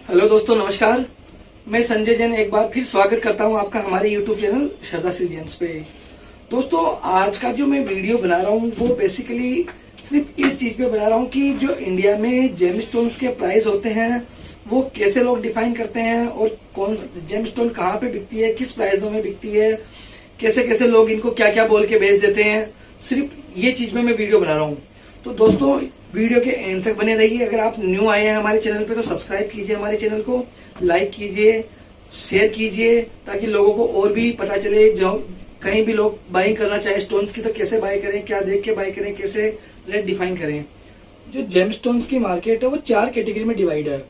Hello दोस्तों, नमस्कार। मैं संजय जैन एक बार फिर स्वागत करता हूं आपका हमारे यूट्यूब चैनल श्रद्धा श्री जेन्स पे। दोस्तों, आज का जो मैं वीडियो बना रहा हूं वो बेसिकली सिर्फ इस चीज पे बना रहा हूं कि जो इंडिया में जेमस्टोन्स के प्राइस होते हैं वो कैसे लोग डिफाइन करते हैं और कौन जेमस्टोन कहाँ पे बिकती है, किस प्राइसों में बिकती है, कैसे कैसे लोग इनको क्या क्या बोल के बेच देते हैं। सिर्फ ये चीज में मैं वीडियो बना रहा हूँ। तो दोस्तों, वीडियो के एंड तक बने रहिए। अगर आप न्यू आए हैं हमारे चैनल पे तो सब्सक्राइब कीजिए हमारे चैनल को, लाइक कीजिए, शेयर कीजिए, ताकि लोगों को और भी पता चले। जो कहीं भी लोग बाइंग करना चाहे स्टोन्स की तो कैसे बाय करें, क्या देख के बाय करें, कैसे रेट डिफाइन करें। जो जेम स्टोन्स की मार्केट है वो 4 कैटेगरी में डिवाइड है।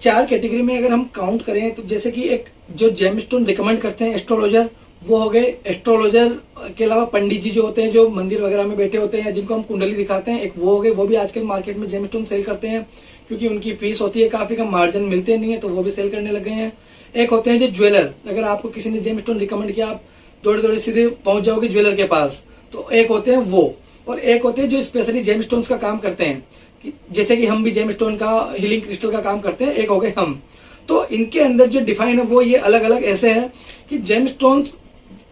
4 कैटेगरी में अगर हम काउंट करें तो जैसे कि एक जो जेम स्टोन रिकमेंड करते हैं एस्ट्रोलॉजर, वो हो गए। एस्ट्रोलॉजर के अलावा पंडित जी जो होते हैं, जो मंदिर वगैरह में बैठे होते हैं, जिनको हम कुंडली दिखाते हैं, एक वो हो गए। वो भी आजकल मार्केट में जेमस्टोन सेल करते हैं क्योंकि उनकी फीस होती है काफी कम, मार्जिन मिलते नहीं है, तो वो भी सेल करने लग गए हैं। एक होते हैं जो ज्वेलर। अगर आपको किसी ने जेमस्टोन रिकमेंड किया, आप दौड़े दौड़े सीधे पहुंच जाओगे ज्वेलर के पास, तो एक होते हैं वो। और एक होते हैं जो स्पेशली जेमस्टोन का काम करते हैं, जैसे कि हम भी जेमस्टोन का, हीलिंग क्रिस्टल का काम करते हैं। एक हो गए हम। तो इनके अंदर जो डिफाइन है वो ये अलग अलग ऐसे है कि जेमस्टोन्स,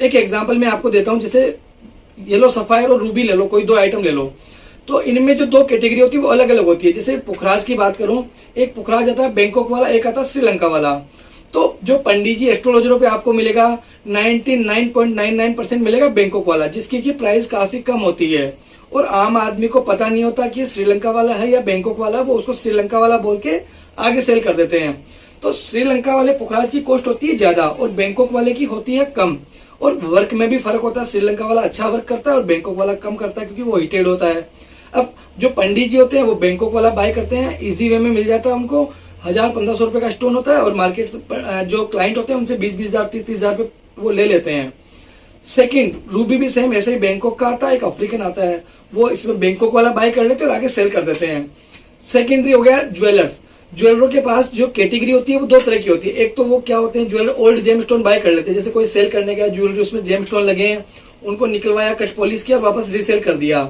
एक एग्जांपल मैं आपको देता हूं, जैसे येलो सफायर और रूबी ले लो, कोई 2 आइटम ले लो, तो इनमें जो 2 कैटेगरी होती है वो अलग अलग होती है। जैसे पुखराज की बात करूं, एक पुखराज आता है बैंकॉक वाला, एक आता है श्रीलंका वाला। तो जो पंडित जी एस्ट्रोलॉजरों पे आपको मिलेगा 99.99% मिलेगा बैंकॉक वाला, जिसकी की प्राइस काफी कम होती है। और आम आदमी को पता नहीं होता कि श्रीलंका वाला है या बैंकॉक वाला, वो उसको श्रीलंका वाला बोल के आगे सेल कर देते हैं। तो श्रीलंका वाले पुखराज की कॉस्ट होती है ज्यादा और बैंकॉक वाले की होती है कम। और वर्क में भी फर्क होता है, श्रीलंका वाला अच्छा वर्क करता है और बैंकॉक वाला कम करता है क्योंकि वो हीटेड होता है। अब जो पंडित जी होते हैं वो बैंकॉक वाला बाय करते हैं, इजी वे में मिल जाता है उनको। 1000-1500 रुपए का स्टोन होता है और मार्केट जो क्लाइंट होते हैं उनसे 20,000 30,000 रुपए वो ले लेते हैं। सेकंड, रूबी भी सेम ऐसे ही बैंकॉक का आता है, एक अफ्रीकन आता है, वो इसमें बैंकॉक वाला बाय कर लेते हैं और आगे सेल कर देते हैं। सेकेंडरी हो गया ज्वेलर्स। ज्वेलरों के पास जो कैटेगरी होती है वो 2 तरह की होती है। एक तो वो क्या होते हैं, ज्वेलर ओल्ड जेमस्टोन बाय कर लेते हैं, जैसे कोई सेल करने गया ज्वेलरी, उसमें जेमस्टोन लगे हैं, उनको निकलवाया, कट पॉलिश किया, वापस रीसेल कर दिया।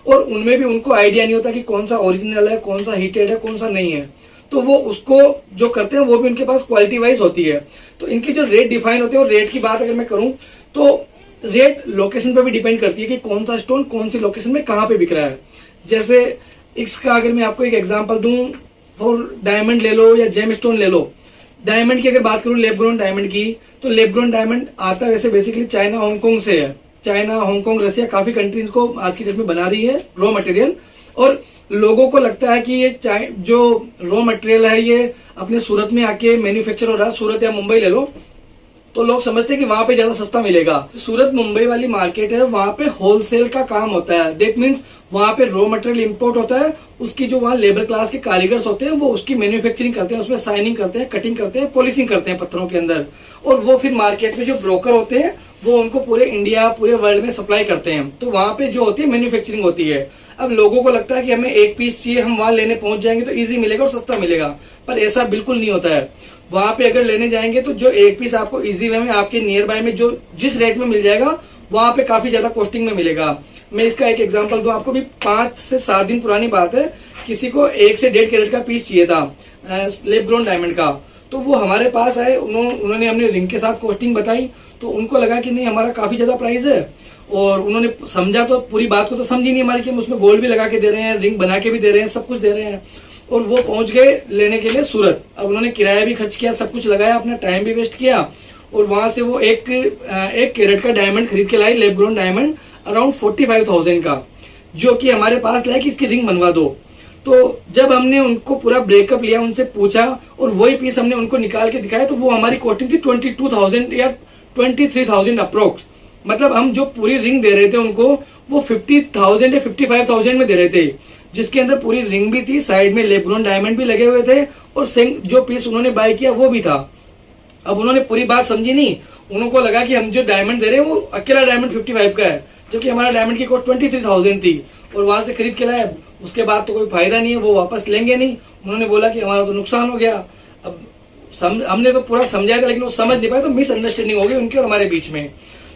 और उनमें भी उनको आइडिया नहीं होता कि कौन सा ओरिजिनल है, कौन सा हीटेड है, कौन सा नहीं है। तो वो उसको जो करते हैं वो भी उनके पास क्वालिटी वाइज होती है। तो इनके जो रेट डिफाइन होते हैं, और रेट की बात अगर मैं करूं तो रेट लोकेशन पर भी डिपेंड करती है कि कौन सा स्टोन कौन सी लोकेशन में कहाँ पे बिक रहा है। जैसे इसका अगर मैं आपको एक एग्जाम्पल दूं, फॉर डायमंड ले लो या जेम स्टोन ले लो। डायमंड की अगर बात करूं, लेब ग्रोन डायमंड की, तो लेब ग्रोन डायमंड आता वैसे बेसिकली चाइना हांगकांग से है। चाइना, हांगकांग, रसिया, काफी कंट्रीज को आज की डेट में बना रही है रॉ मटेरियल। और लोगों को लगता है कि ये जो रॉ मटेरियल है ये अपने सूरत में आके मैन्युफैक्चर हो रहा है। सूरत या मुंबई ले लो तो लोग समझते हैं कि वहां पे ज्यादा सस्ता मिलेगा। सूरत मुंबई वाली मार्केट है, वहां पे होलसेल का काम होता है। दैट मीन्स वहां पे रॉ मटेरियल इंपोर्ट होता है, उसकी जो वहां लेबर क्लास के कारीगर्स होते हैं वो उसकी मैन्युफैक्चरिंग करते हैं, उसमें साइनिंग करते हैं, कटिंग करते हैं, पॉलिशिंग करते हैं पत्थरों के अंदर। और वो फिर मार्केट में जो ब्रोकर होते हैं वो उनको पूरे इंडिया, पूरे वर्ल्ड में सप्लाई करते हैं। तो वहां पे जो होती है मैन्युफैक्चरिंग होती है। अब लोगों को लगता है कि हमें एक पीस चाहिए, हम वहां लेने पहुंच जाएंगे तो इजी मिलेगा और सस्ता मिलेगा, पर ऐसा बिल्कुल नहीं होता है। वहां पे अगर लेने जाएंगे तो जो एक पीस आपको इजी वे में आपके नियर बाय में जो जिस रेट में मिल जाएगा वहां पे काफी ज्यादा कॉस्टिंग में मिलेगा। मैं इसका एक एग्जांपल दूं आपको, भी 5 से 7 दिन पुरानी बात है। किसी को 1 से 1.5 कैरेट का पीस चाहिए था लेब ग्रोन डायमंड का, तो वो हमारे पास आए, उन्होंने हमने रिंग के साथ कॉस्टिंग बताई, तो उनको लगा कि नहीं हमारा काफी ज्यादा प्राइस है। और उन्होंने समझा तो पूरी बात को तो समझी नहीं हमारी कि हम उसमें गोल्ड भी लगा के दे रहे हैं, रिंग बना के भी दे रहे हैं, सब कुछ दे रहे हैं। और वो पहुंच गए लेने के लिए सूरत। अब उन्होंने किराया भी खर्च किया, सब कुछ लगाया, अपना टाइम भी वेस्ट किया, और वहां से वो एक कैरेट का डायमंड खरीद के लाए, लेब ग्रोन डायमंड, अराउंड 45,000 का, जो कि हमारे पास लाए कि इसकी रिंग बनवा दो। तो जब हमने उनको पूरा ब्रेकअप लिया, उनसे पूछा और वही पीस हमने उनको निकाल के दिखाया, तो वो हमारी कॉस्टिंग थी 22,000 या 23,000 अप्रोक्स। मतलब हम जो पूरी रिंग दे रहे थे उनको, वो 50,000 या 55,000 में दे रहे थे, जिसके अंदर पूरी रिंग भी थी, साइड में लेब ग्रोन डायमंड भी लगे हुए थे, और जो पीस उन्होंने बाय किया वो भी था। अब उन्होंने पूरी बात समझी नहीं, उनको लगा कि हम जो डायमंड दे रहे हैं वो अकेला डायमंड 55 का है, जबकि हमारा डायमंड की कॉस्ट 23,000 थी, और वहां से खरीद के लाए। उसके बाद तो कोई फायदा नहीं है, वो वापस लेंगे नहीं। उन्होंने बोला कि हमारा तो नुकसान हो गया। अब हमने तो पूरा समझाया था, लेकिन वो समझ नहीं पाए, तो मिसअंडरस्टैंडिंग हो गई उनके और हमारे बीच में।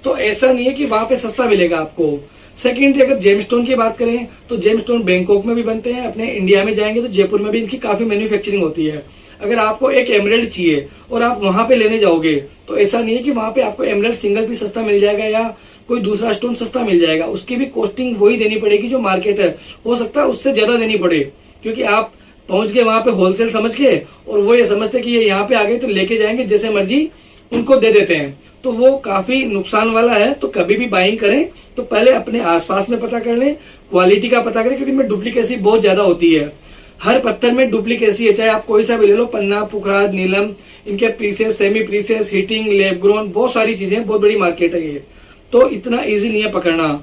तो ऐसा नहीं है कि वहां पे सस्ता मिलेगा आपको। सेकेंडली अगर जेमस्टोन की बात करें तो जेमस्टोन बैंकॉक में भी बनते हैं, अपने इंडिया में जाएंगे तो जयपुर में भी इनकी काफी मैन्युफैक्चरिंग होती है। अगर आपको एक एमराल्ड चाहिए और आप वहां पे लेने जाओगे तो ऐसा नहीं है कि वहां पे आपको एमराल्ड सिंगल भी सस्ता मिल जाएगा या कोई दूसरा स्टोन सस्ता मिल जाएगा। उसकी भी कॉस्टिंग वही देनी पड़ेगी जो मार्केट है, हो सकता है उससे ज्यादा देनी पड़े, क्योंकि आप पहुंच गए वहां पे होलसेल समझ के और वो ये समझते कि ये यहाँ पे आ गए तो लेके जाएंगे जैसे मर्जी उनको दे देते हैं, तो वो काफी नुकसान वाला है। तो कभी भी बाइंग करें तो पहले अपने आसपास में पता कर लें, क्वालिटी का पता करें, क्योंकि इनमें डुप्लीकेसी बहुत ज्यादा होती है। हर पत्थर में डुप्लीकेसी है, चाहे आप कोई सा भी ले लो, पन्ना, पुखराज, नीलम, इनके precious, semi precious, heating, lab grown, बहुत सारी चीजें, बहुत बड़ी मार्केट है ये। तो इतना इजी नहीं है पकड़ना।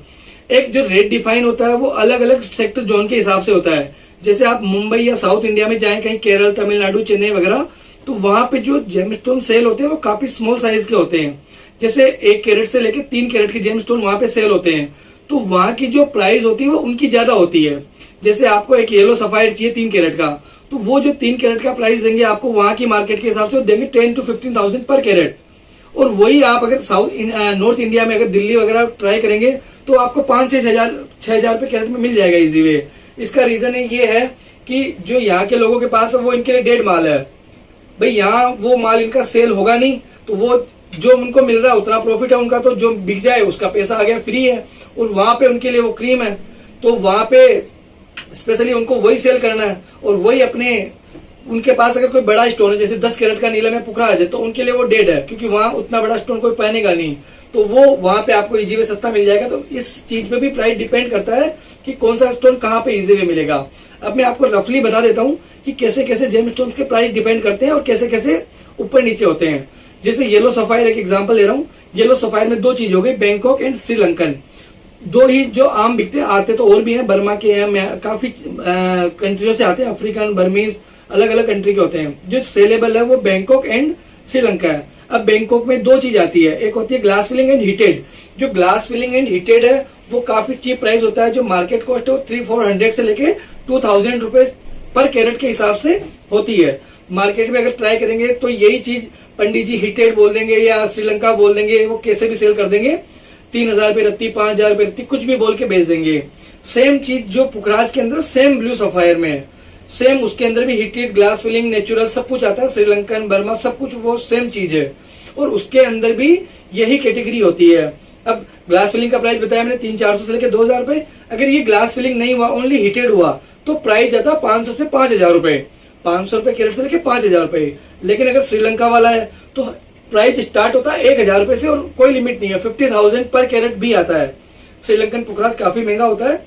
एक जो रेट डिफाइन होता है वो अलग अलग सेक्टर जोन के हिसाब से होता है। जैसे आप मुंबई या साउथ इंडिया में जाएं, कहीं केरल, तमिलनाडु, चेन्नई वगैरह, तो वहां पे जो जेमस्टोन सेल होते हैं वो काफी स्मॉल साइज के होते हैं। जैसे 1 कैरेट से लेकर 3 कैरेट के जेमस्टोन वहां पे सेल होते हैं, तो वहां की जो प्राइस होती है वो उनकी ज्यादा होती है। जैसे आपको एक येलो सफायर चाहिए 3 कैरेट का, तो वो जो 3 कैरेट का प्राइस देंगे आपको वहां की मार्केट के हिसाब से देंगे 10 to 15,000 पर कैरेट। और वही आप अगर नॉर्थ इंडिया में, अगर दिल्ली वगैरह ट्राई करेंगे तो आपको 5 से 6,000 रुपए कैरेट में मिल जाएगा इजी वे। इसका रीजन ये है कि जो यहाँ के लोगों के पास है वो इनके लिए डेड माल है भाई, यहाँ वो माल इनका सेल होगा नहीं, तो वो जो उनको मिल रहा है उतना प्रॉफिट है उनका, तो जो बिक जाए उसका पैसा आ गया, फ्री है। और वहां पे उनके लिए वो क्रीम है, तो वहां पे स्पेशली उनको वही सेल करना है। और वही अपने उनके पास अगर कोई बड़ा स्टोन है, जैसे 10 कैरेट का नीलम है, पुखराज है, तो उनके लिए वो डेड है, क्योंकि वहां उतना बड़ा स्टोन कोई पहनेगा नहीं, तो वो वहां पे आपको इजी वे सस्ता मिल जाएगा। तो इस चीज पे भी प्राइस डिपेंड करता है कि कौन सा स्टोन कहाँ पे इजी वे मिलेगा। अब मैं आपको रफली बता देता हूँ कि कैसे कैसे जेम स्टोन्स के प्राइस डिपेंड करते हैं और कैसे कैसे ऊपर नीचे होते हैं। जैसे येलो सफायर एक एग्जांपल ले रहा हूँ। येलो सफायर में 2 चीज हो गई, बैंकॉक एंड श्रीलंकन, 2 ही जो आम बिकते हैं। आते तो और भी हैं, बर्मा के हैं, काफी कंट्रियों से आते हैं, अफ्रीकन, बर्मीज, अलग अलग कंट्री के होते हैं। जो सेलेबल है वो बैंकॉक एंड श्रीलंका है। अब बैंकॉक में 2 चीज आती है, एक होती है ग्लास फिलिंग एंड हीटेड। जो ग्लास फिलिंग एंड हीटेड है वो काफी चीप प्राइस होता है, जो मार्केट कॉस्ट है वो 300-400 से लेके 2,000 रुपए पर कैरेट के हिसाब से होती है। मार्केट में अगर ट्राई करेंगे तो यही चीज पंडित जी हीटेड बोल देंगे या श्रीलंका बोल देंगे, वो कैसे भी सेल कर देंगे, 3,000 रुपए रत्ती, 5,000 रुपए रत्ती, कुछ भी बोल के बेच देंगे। सेम चीज जो पुखराज के अंदर सेम ब्लू सफायर में, सेम उसके अंदर भी हीटेड, ग्लास फिलिंग, नेचुरल सब कुछ आता है, श्रीलंकन, बर्मा सब कुछ वो सेम चीज है, और उसके अंदर भी यही कैटेगरी होती है। अब ग्लास फिलिंग का प्राइस बताया मैंने 300-400 से लेकर 2,000 रुपए। अगर ये ग्लास फिलिंग नहीं हुआ, ओनली हीटेड हुआ, तो प्राइस जाता 500 से 5,000 रुपए, 500 रुपए कैरेट से लेकर 5,000 रुपए। लेकिन अगर श्रीलंका वाला है तो प्राइस स्टार्ट होता है 1,000 रुपए से और कोई लिमिट नहीं है, 50,000 पर कैरेट भी आता है। श्रीलंकन पुखराज काफी महंगा होता है।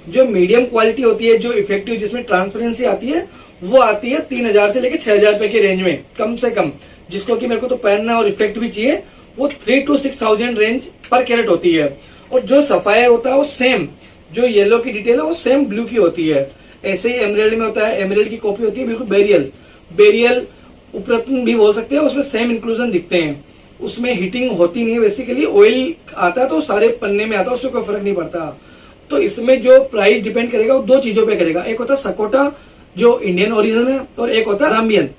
जो मीडियम क्वालिटी होती है, जो इफेक्टिव, जिसमें ट्रांसपेरेंसी आती है, वो आती है 3,000 से लेकर 6,000 रुपए के रेंज में कम से कम। जिसको कि मेरे को तो पहनना और इफेक्ट भी चाहिए, वो 3,000 to 6,000 रेंज पर कैरेट होती है। और जो सफायर होता है वो सेम, जो येलो की डिटेल है वो सेम ब्लू की होती है। ऐसे ही एमराल्ड में होता है, एमराल्ड की कॉपी होती है बिल्कुल बेरियल उपरत्न भी बोल सकते हैं, उसमें सेम इंक्लूजन दिखते हैं। उसमें हीटिंग होती नहीं है, बेसिकली ऑयल आता है तो सारे पन्ने में आता है, उससे कोई फर्क नहीं पड़ता। तो इसमें जो प्राइस डिपेंड करेगा वो 2 चीजों पे करेगा, एक होता है सकोटा जो इंडियन ओरिजिन है, और एक होता है जाम्बियन।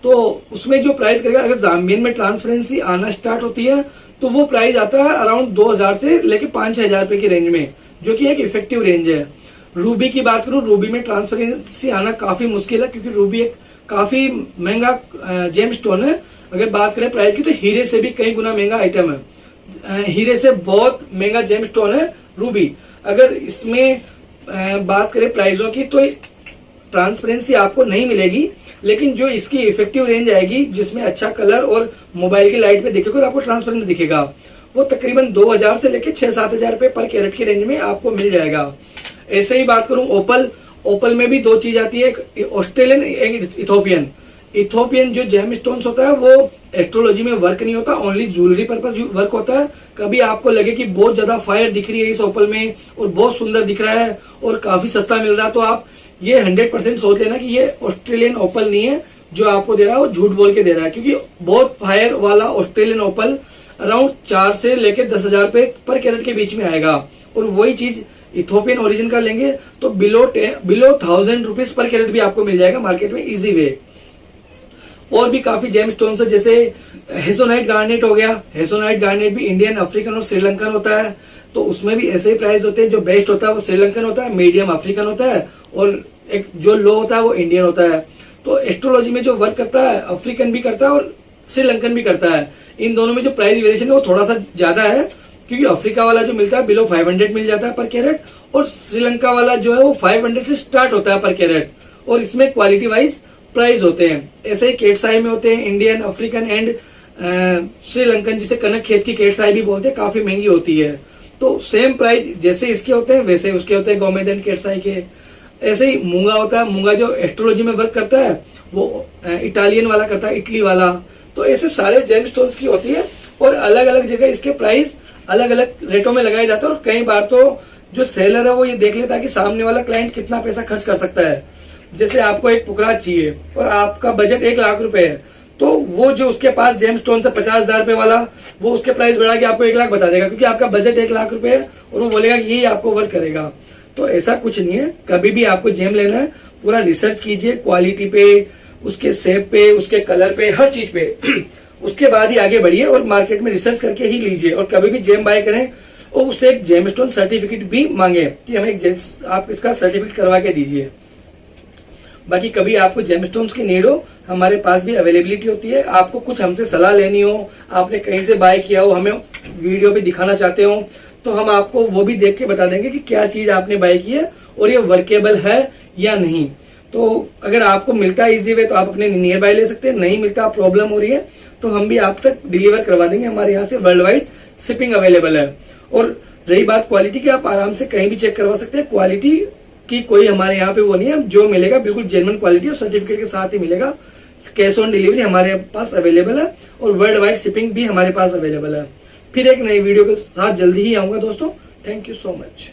तो उसमें जो प्राइस करेगा, अगर जाम्बियन में ट्रांसपेरेंसी आना स्टार्ट होती है तो वो प्राइस आता है अराउंड 2,000 से लेके 5-6,000 रुपए की रेंज में, जो कि एक इफेक्टिव रेंज है। रूबी की बात करूं, रूबी में ट्रांसपेरेंसी आना काफी मुश्किल है, क्योंकि रूबी एक काफी महंगा जेम स्टोन है। अगर बात करें प्राइस की तो हीरे से भी कई गुना महंगा आइटम है, हीरे से बहुत महंगा जेम स्टोन है रूबी। अगर इसमें बात करें प्राइसों की तो ट्रांसपेरेंसी आपको नहीं मिलेगी, लेकिन जो इसकी इफेक्टिव रेंज आएगी, जिसमें अच्छा कलर और मोबाइल की लाइट में दिखेगा तो आपको ट्रांसपेरेंट दिखेगा, वो तकरीबन 2,000 से लेकर 6-7,000 रुपए पर कैरेट की रेंज में आपको मिल जाएगा। ऐसे ही बात करूं ओपल में भी 2 चीज आती है, एक ऑस्ट्रेलियन, एक इथोपियन। इथोपियन जो जेम स्टोन्स होता है वो एस्ट्रोलॉजी में वर्क नहीं होता, ओनली ज्वेलरी पर्पज वर्क होता है। कभी आपको लगे कि बहुत ज्यादा फायर दिख रही है इस ओपल में और बहुत सुंदर दिख रहा है और काफी सस्ता मिल रहा है, तो आप ये 100% सोच लेना कि ये ऑस्ट्रेलियन ओपल नहीं है, जो आपको दे रहा है वो झूठ बोल के दे रहा है। क्योंकि बहुत फायर वाला ऑस्ट्रेलियन ओपल अराउंड 4 से लेकर 10,000 रुपए पर कैरेट के बीच में आएगा, और वही चीज इथोपियन ओरिजिन का लेंगे तो बिलो 1,000 रुपीज पर कैरेट भी आपको मिल जाएगा मार्केट में इजी वे। और भी काफी जेम स्टोन्स है, जैसे हेसोनाइट गार्नेट हो गया। हेसोनाइट गार्नेट भी इंडियन, अफ्रीकन और श्रीलंकन होता है, तो उसमें भी ऐसे ही प्राइस होते हैं। जो बेस्ट होता है वो श्रीलंकन होता है, मीडियम अफ्रीकन होता है, और एक जो लो होता है वो इंडियन होता है। तो एस्ट्रोलॉजी में जो वर्क करता है अफ्रीकन भी करता है और श्रीलंकन भी करता है। इन दोनों में जो प्राइस वेरिएशन है वो थोड़ा सा ज्यादा है, क्योंकि अफ्रीका वाला जो मिलता है बिलो 500 मिल जाता है पर कैरेट, और श्रीलंका वाला जो है वो 500 से स्टार्ट होता है पर कैरेट, और इसमें क्वालिटी वाइज प्राइस होते हैं। ऐसे ही केट्स आई में होते हैं इंडियन, अफ्रीकन एंड श्रीलंकन, जिसे कनक खेत की केट्स आई भी बोलते हैं, काफी महंगी होती है। तो सेम प्राइस जैसे इसके होते हैं वैसे उसके होते हैं गोमेदन केट्स आई के। ऐसे ही मूंगा होता है, मूंगा जो एस्ट्रोलॉजी में वर्क करता है वो इटालियन वाला करता है, इटली वाला। तो ऐसे सारे जेम स्टोन्स की होती है और अलग अलग जगह इसके प्राइस अलग अलग रेटों में लगाए जाते हैं। और कई बार तो जो सेलर है वो ये देख लेता है कि सामने वाला क्लाइंट कितना पैसा खर्च कर सकता है। जैसे आपको एक पुखराज चाहिए और आपका बजट 1 लाख रुपए है, तो वो जो उसके पास जेम स्टोन से 50,000 रुपए वाला, वो उसके प्राइस बढ़ा के आपको 1 लाख बता देगा, क्योंकि आपका बजट 1 लाख रुपए है और वो बोलेगा कि यही आपको वर्क करेगा। तो ऐसा कुछ नहीं है, कभी भी आपको जेम लेना है पूरा रिसर्च कीजिए, क्वालिटी पे, उसके शेप पे, उसके कलर पे, हर चीज पे उसके बाद ही आगे बढ़िए और मार्केट में रिसर्च करके ही लीजिए। और कभी भी जेम बाय करें और उससे एक जेम स्टोन सर्टिफिकेट भी मांगे कि हमें आप इसका सर्टिफिकेट करवा के दीजिए। बाकी कभी आपको जेम स्टोन्स की नीड हो, हमारे पास भी अवेलेबिलिटी होती है। आपको कुछ हमसे सलाह लेनी हो, आपने कहीं से बाय किया हो, हमें वीडियो पे दिखाना चाहते हो, तो हम आपको वो भी देख के बता देंगे कि क्या चीज आपने बाय की है और ये वर्केबल है या नहीं। तो अगर आपको मिलता है इजी वे तो आप अपने नियर बाय ले सकते हैं, नहीं मिलता, प्रॉब्लम हो रही है तो हम भी आप तक डिलीवर करवा देंगे। हमारे यहाँ से वर्ल्ड वाइड शिपिंग अवेलेबल है। और रही बात क्वालिटी की, आप आराम से कहीं भी चेक करवा सकते हैं, क्वालिटी की कोई हमारे यहाँ पे वो नहीं है, जो मिलेगा बिल्कुल जेन्युइन क्वालिटी और सर्टिफिकेट के साथ ही मिलेगा। कैश ऑन डिलीवरी हमारे पास अवेलेबल है और वर्ल्ड वाइड शिपिंग भी हमारे पास अवेलेबल है। फिर एक नई वीडियो के साथ जल्दी ही आऊंगा दोस्तों। Thank you so much.